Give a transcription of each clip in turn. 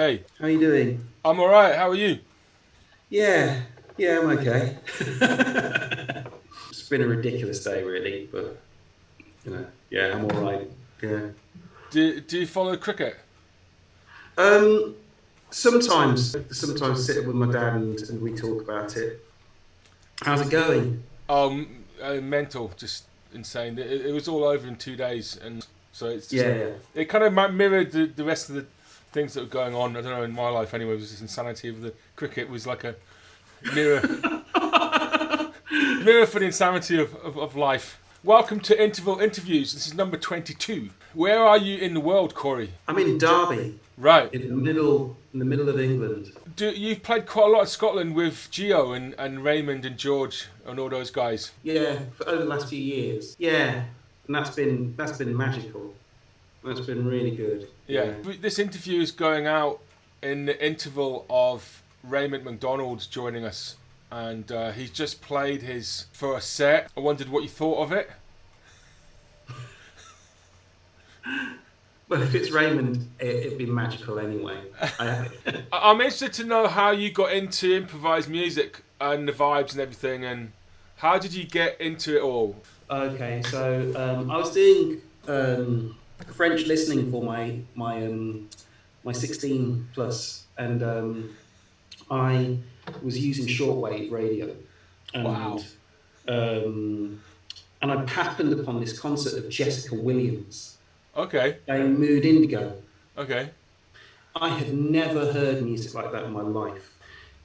Hey. How are you doing? I'm alright, how are you? Yeah, I'm okay. It's been a ridiculous day, really, but yeah, I'm all right. Yeah. Do you follow cricket? Um, sometimes sit with my dad and we talk about it. How's it going? Mental, just insane. It was all over in 2 days, and so it's just, Yeah, it kind of mirrored the rest of the things that were going on. I don't know, in my life anyway, was this insanity of the cricket was like a mirror, mirror for the insanity of life. Welcome to Interval Interviews. This is number 22. Where are you in the world, Corey? I'm in Derby, Right. in the middle of England. You've played quite a lot of Scotland with Gio and Raymond and George and all those guys. Yeah, for over the last few years. Yeah, and that's been magical. That's been really good. Yeah. This interview is going out in the interval of Raymond McDonald joining us, and he's just played his first set. I wondered what you thought of it. Well, if it's Raymond, it'd be magical anyway. I'm interested to know how you got into improvised music and the vibes and everything, and how did you get into it all? Okay, so I was doing French listening for my 16 plus, and I was using shortwave radio. And, Wow. And I happened upon this concert of Jessica Williams. Okay. Playing Mood Indigo. Okay. I had never heard music like that in my life.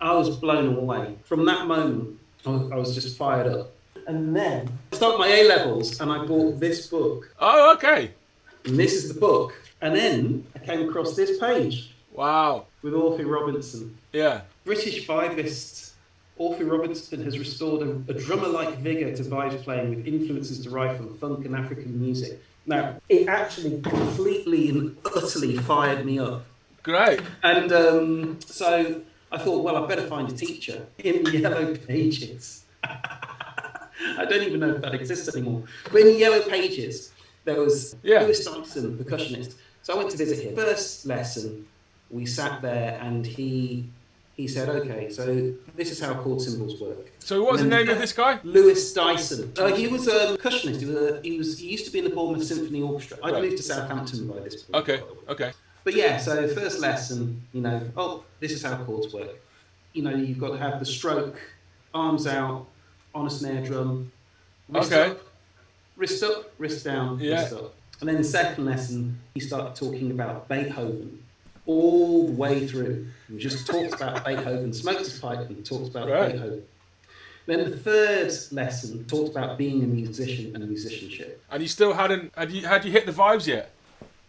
I was blown away. From that moment, I was just fired up. And then I started my A-levels and I bought this book. Oh, okay. And this is the book. And then I came across this page. Wow. With Orphy Robinson. Yeah. British vibist Orphy Robinson has restored a drummer-like vigour to vibes playing with influences derived from funk and African music. Now, it actually completely and utterly fired me up. Great. And so I thought, well, I better find a teacher in the Yellow Pages. I don't even know if that exists anymore. But in the Yellow Pages, there was Lewis Dyson, percussionist. So I went to visit him. First lesson, we sat there and he said, okay, so this is how chord symbols work. So what was the name of this guy? Lewis Dyson. He was a percussionist. He used to be in the Bournemouth Symphony Orchestra. I'd moved to Southampton by this point. Okay. But yeah, so first lesson, this is how chords work. You've got to have the stroke, arms out, on a snare drum, wrist up, wrist down, wrist up. And then the second lesson, he started talking about Beethoven. All the way through. He just talks about Beethoven, smoked his pipe and talks about Beethoven. Then the third lesson talked about being a musician and musicianship. And you still had you hit the vibes yet?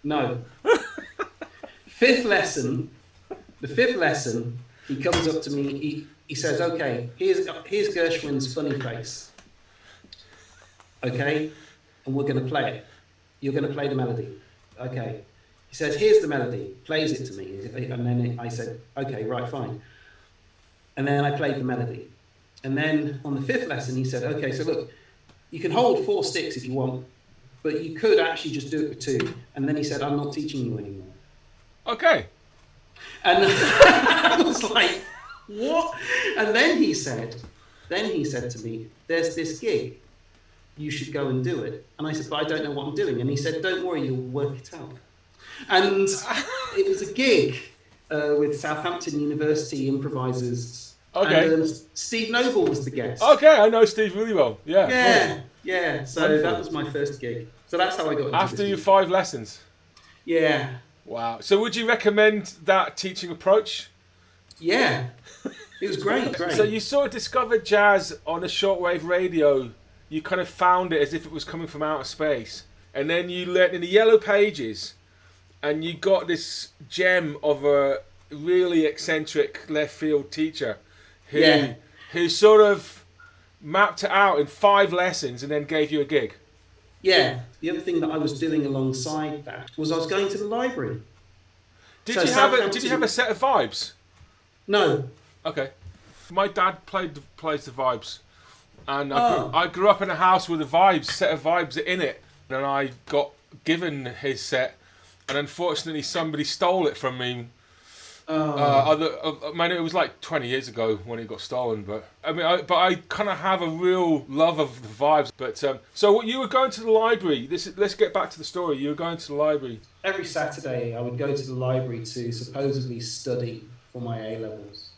No. The fifth lesson, he comes up to me, he says, okay, here's Gershwin's Funny Face. Okay? And we're going to play it. You're going to play the melody. Okay. He says, here's the melody, plays it to me. And then I said, okay, right, fine. And then I played the melody. And then on the fifth lesson, he said, okay, so look, you can hold 4 sticks if you want, but you could actually just do it with 2. And then he said, I'm not teaching you anymore. Okay. And I was like, what? And then he said to me, there's this gig. You should go and do it. And I said, but I don't know what I'm doing. And he said, don't worry, you'll work it out. And it was a gig with Southampton University improvisers. Okay. And Steve Noble was the guest. Okay, I know Steve really well. Yeah. So wonderful. That was my first gig. So that's how I got into After your 5 lessons? Yeah. Wow. So would you recommend that teaching approach? Yeah. It was great. So you sort of discovered jazz on a shortwave radio. You kind of found it as if it was coming from outer space. And then you learned in the Yellow Pages, and you got this gem of a really eccentric left field teacher who sort of mapped it out in 5 lessons and then gave you a gig. Yeah. The other thing that I was doing alongside that was I was going to the library. Did you have a set of vibes? No. Okay. My dad plays the vibes, and I grew up in a house with a set of vibes in it, and I got given his set. And unfortunately, somebody stole it from me Man, it was like 20 years ago when it got stolen. But I kind of have a real love of the vibes. But so you were going to the library. Let's get back to the story. You were going to the library. Every Saturday, I would go to the library to supposedly study for my A levels,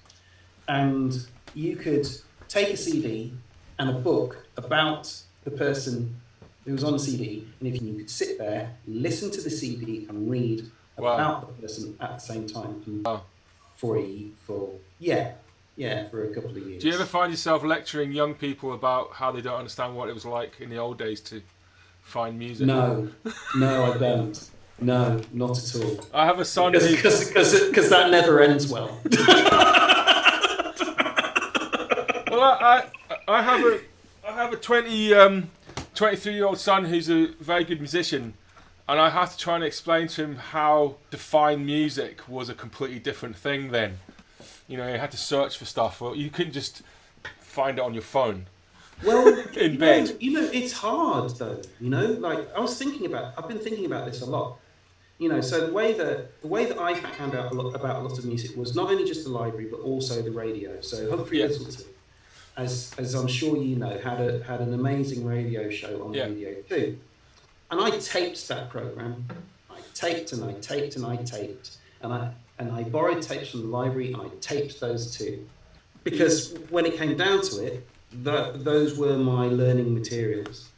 and you could take a CD and a book about the person who was on the CD, and if you could sit there, listen to the CD, and read about the person at the same time. For a couple of years. Do you ever find yourself lecturing young people about how they don't understand what it was like in the old days to find music? No, I don't. No, not at all. I have a son because that never ends well. Well, I have a 23-year-old son who's a very good musician, and I had to try and explain to him how to find music was a completely different thing then. You know, you had to search for stuff, or you couldn't just find it on your phone. Well, in bed. It's hard though. Like I've been thinking about this a lot. So the way that I found out about a lot of music was not only just the library but also the radio. So Humphrey Whistleton, as I'm sure you know, had an amazing radio show on Radio 2, and I taped that program. I taped, and I borrowed tapes from the library, and I taped those too, because when it came down to it, those were my learning materials,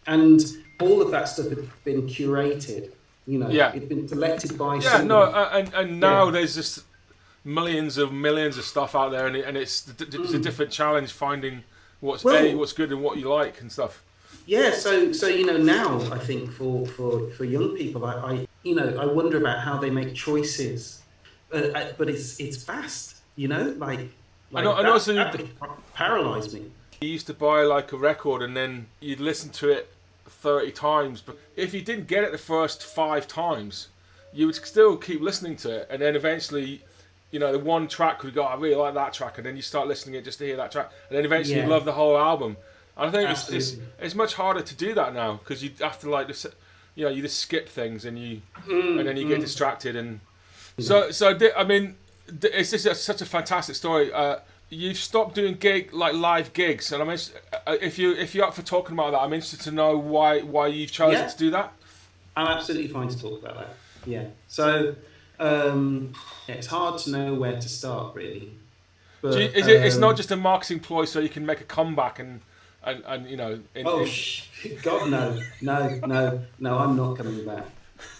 and all of that stuff had been curated. It'd been selected by somebody. And now there's just millions of stuff out there, and it's a different challenge finding what's good and what you like and stuff. Yeah, so now I think for young people, I wonder about how they make choices, but it's vast, like I know. So that could paralyze me. You used to buy like a record and then you'd listen to it 30 times, but if you didn't get it the first 5 times, you would still keep listening to it, and then eventually, the one track would go, I really like that track, and then you start listening it just to hear that track, and then eventually you love the whole album. And I think it's much harder to do that now, because you have to you just skip things and then you get distracted, and so I mean, it's just such a fantastic story. You've stopped doing live gigs, and if you're up for talking about that, I'm interested to know why you've chosen to do that. I'm absolutely fine to talk about that. Yeah. So it's hard to know where to start, really. But, it's not just a marketing ploy so you can make a comeback and God, no, I'm not coming back.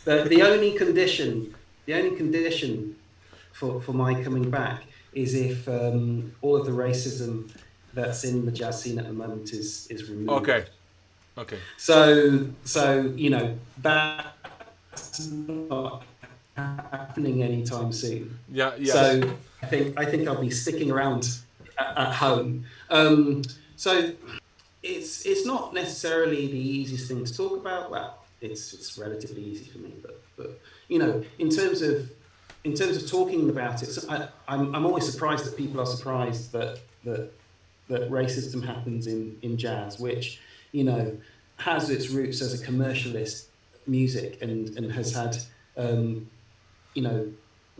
The only condition for my coming back is if all of the racism that's in the jazz scene at the moment is removed. Okay. So that's not happening anytime soon. Yeah. So I think I'll be sticking around at home. So it's not necessarily the easiest thing to talk about. Well, it's relatively easy for me, but in terms of talking about it, I'm always surprised that people are surprised that racism happens in jazz, which has its roots as a commercialist music and has had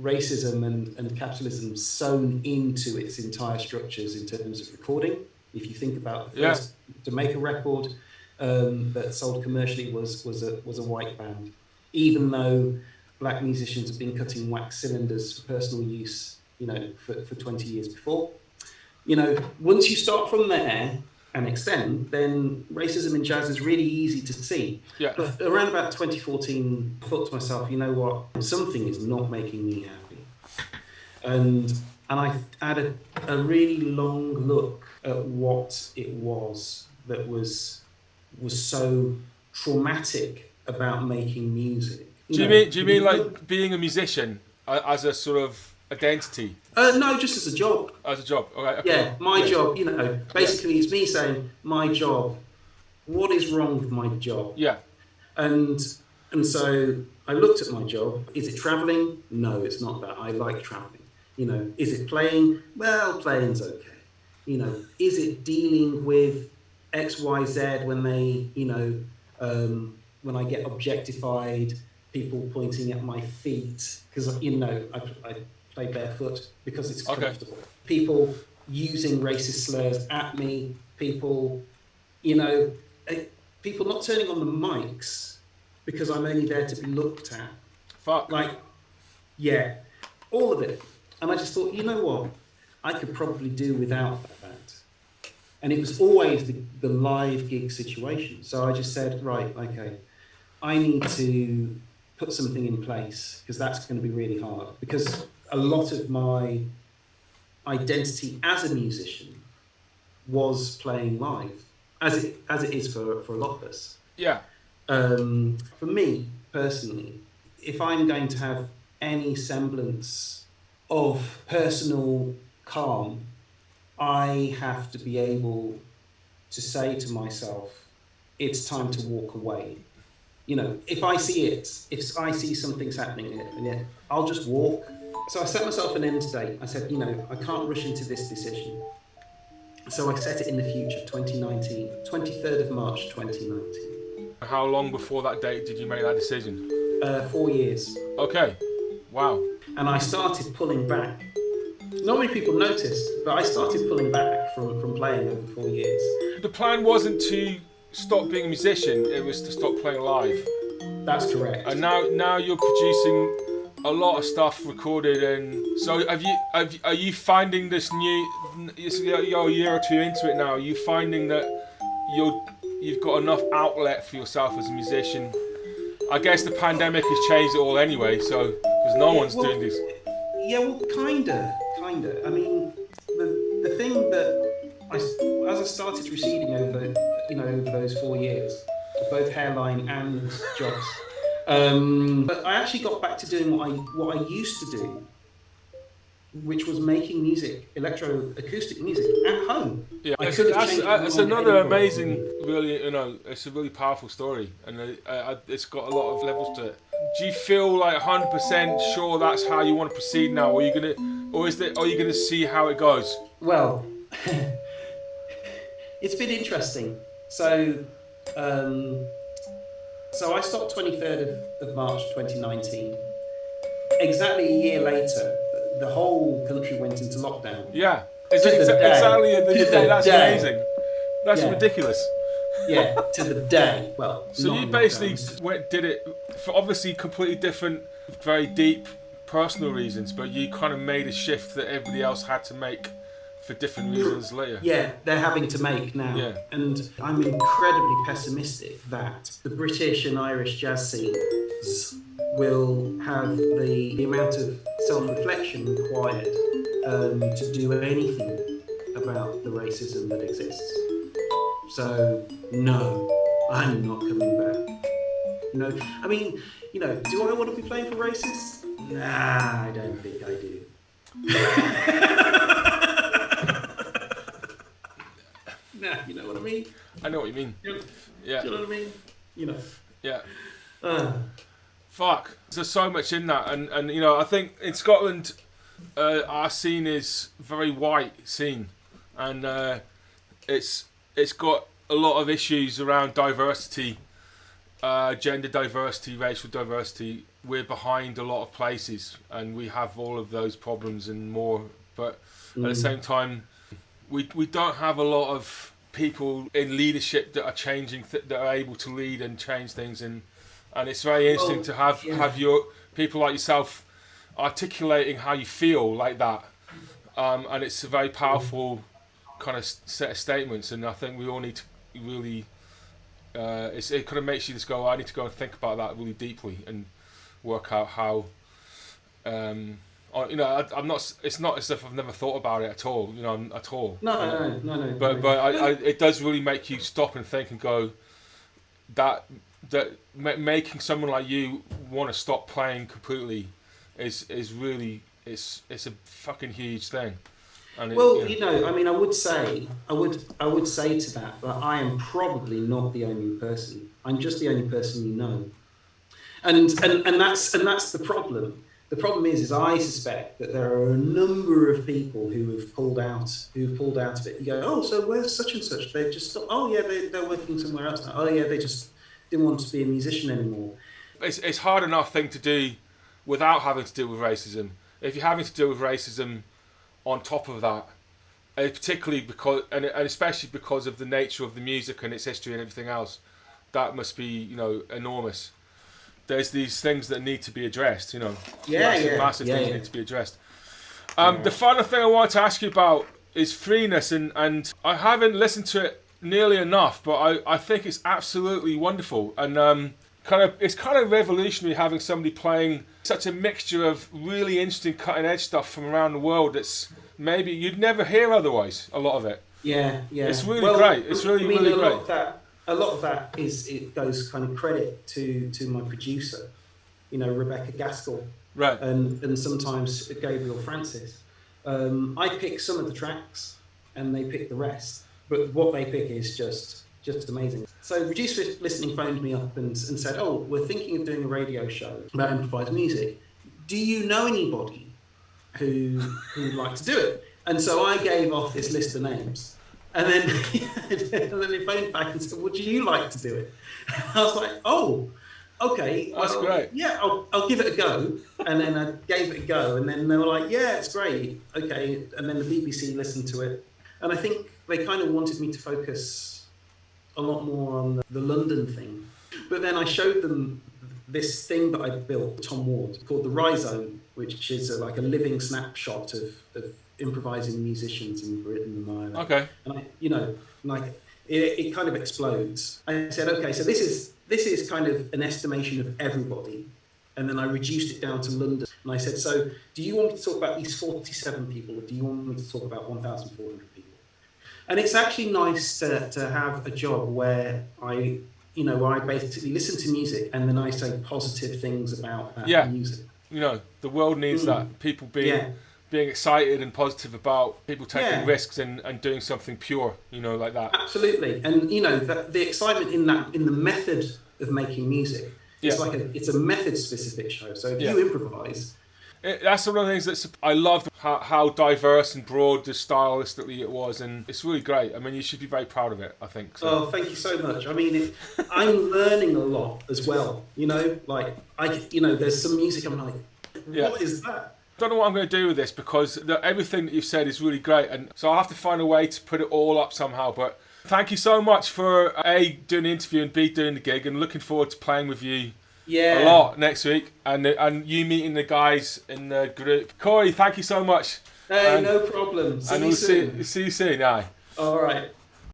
racism and capitalism sewn into its entire structures in terms of recording. If you think about the first to make a record that sold commercially was a white band, even though black musicians have been cutting wax cylinders for personal use, for 20 years before. Once you start from there and extend, then racism in jazz is really easy to see. Yeah. But around about 2014, I thought to myself, you know what, something is not making me happy. And I had a really long look at what it was that was so traumatic about making music. Do you mean like being a musician as a sort of identity? No, just as a job. As a job, okay. Yeah, my job. Basically, it's me saying my job. What is wrong with my job? Yeah. And so I looked at my job. Is it traveling? No, it's not that. I like traveling. Is it playing? Well, playing's okay. Is it dealing with X, Y, Z when they, when I get objectified, people pointing at my feet, because I play barefoot because it's comfortable. People using racist slurs at me, people not turning on the mics because I'm only there to be looked at. Fuck. Like, yeah, all of it. And I just thought, you know what? I could probably do without that. And it was always the live gig situation. So I just said, right, okay, I need to put something in place because that's going to be really hard. Because a lot of my identity as a musician was playing live, as it is for a lot of us. Yeah. For me, personally, if I'm going to have any semblance of personal calm, I have to be able to say to myself, it's time to walk away. If I see something's happening here, I'll just walk. So I set myself an end date. I said, I can't rush into this decision. So I set it in the future, 2019, 23rd of March, 2019. How long before that date did you make that decision? 4 years. Okay. Wow. And I started pulling back. Not many people noticed, but I started pulling back from playing over 4 years. The plan wasn't to stop being a musician, it was to stop playing live. That's correct. And now you're producing a lot of stuff recorded, and so are you finding this new, you're a year or two into it now, are you finding that you've got enough outlet for yourself as a musician? I guess the pandemic has changed it all anyway, so because no one's doing this. Yeah, well, kinda. I mean, the thing that as I started receding over those 4 years, both hairline and jobs, but I actually got back to doing what I used to do, which was making music, electroacoustic music at home. Yeah, that's another amazing, really, it's a really powerful story, and it's got a lot of levels to it. Do you feel like 100% sure that's how you want to proceed now, or are you gonna see how it goes? Well, it's been interesting. So I stopped 23rd of March 2019. Exactly a year later, the whole country went into lockdown. Yeah, exactly the day. That's amazing. That's ridiculous. Yeah, to the day. Well, so you basically did it for obviously completely different, very deep personal reasons, but you kind of made a shift that everybody else had to make for different reasons later. Yeah, they're having to make now. Yeah. And I'm incredibly pessimistic that the British and Irish jazz scenes will have the amount of self-reflection required to do anything about the racism that exists. So, no, I'm not coming back. Do I want to be playing for racists? Nah, I don't think I do. Nah, you know what I mean? I know what you mean. Yeah. Do you know what I mean? Yeah. Fuck. There's so much in that, and I think in Scotland, our scene is very white scene, and it's got a lot of issues around diversity, gender diversity, racial diversity. We're behind a lot of places, and we have all of those problems and more. But at the same time, we don't have a lot of people in leadership that are changing, that are able to lead and change things. And it's very interesting to have your people like yourself articulating how you feel like that. And it's a very powerful kind of set of statements. And I think we all need to really, it kind of makes you just go, I need to go and think about that really deeply and work out how, I'm not. It's not as if I've never thought about it at all. At all. No. But it does really make you stop and think and go, that making someone like you want to stop playing completely is really it's a fucking huge thing. And I would say to that I am probably not the only person. I'm just the only person you know, and that's the problem. The problem is I suspect that there are a number of people who have pulled out of it. You go, oh, so where's such and such? They've just stopped. Oh yeah, they're working somewhere else now. Oh yeah, they just didn't want to be a musician anymore. It's hard enough thing to do without having to deal with racism. if you're having to deal with racism on top of that, particularly because, and especially because of the nature of the music and its history and everything else, that must be, you know, enormous. There's these things that need to be addressed, you know. Massive things need to be addressed. The final thing I wanted to ask you about is Freeness, and I haven't listened to it nearly enough, but I think it's absolutely wonderful, and it's kind of revolutionary having somebody playing such a mixture of really interesting cutting edge stuff from around the world that's maybe you'd never hear otherwise, a lot of it. Yeah. It's really great. It's really great. A lot of that it goes kind of credit to my producer, you know, Rebecca Gaskell, right, and sometimes Gabriel Francis. I pick some of the tracks, and they pick the rest. But what they pick is just amazing. So Reduced Listening phoned me up and said, "Oh, we're thinking of doing a radio show about improvised music. Do you know anybody who would like to do it?" And so I gave off this list of names. And then they phoned back and said, "Would you like to do it?" I was like, "Oh, okay. That's great. Yeah, I'll give it a go." And then I gave it a go. And then they were like, "Yeah, it's great. Okay." And then the BBC listened to it. And I think they kind of wanted me to focus a lot more on the London thing. But then I showed them this thing that I built, Tom Ward, called the Rhizome, which is like a living snapshot of improvising musicians in Britain and Ireland. Okay. And it kind of explodes. I said, okay, so this is kind of an estimation of everybody. And then I reduced it down to London. And I said, so do you want me to talk about these 47 people, or do you want me to talk about 1,400 people? And it's actually nice to have a job where I basically listen to music and then I say positive things about that music. You know, the world needs that. People being excited and positive about people taking risks and doing something pure, you know, like that. Absolutely. And, you know, the excitement in the method of making music, it's a method-specific show. So if you improvise... That's one of the things that I loved, how diverse and broad stylistically it was, and it's really great. I mean, you should be very proud of it, I think. So. Oh, thank you so much. I mean, I'm learning a lot as well, you know? Like, there's some music I'm like, what is that? I don't know what I'm going to do with this, because everything that you've said is really great, and so I'll have to find a way to put it all up somehow. But thank you so much for A, doing the interview, and B, doing the gig, and looking forward to playing with you a lot next week, and you meeting the guys in the group. Corey, thank you so much. Hey, no problem. See you soon. See you soon, aye. All right.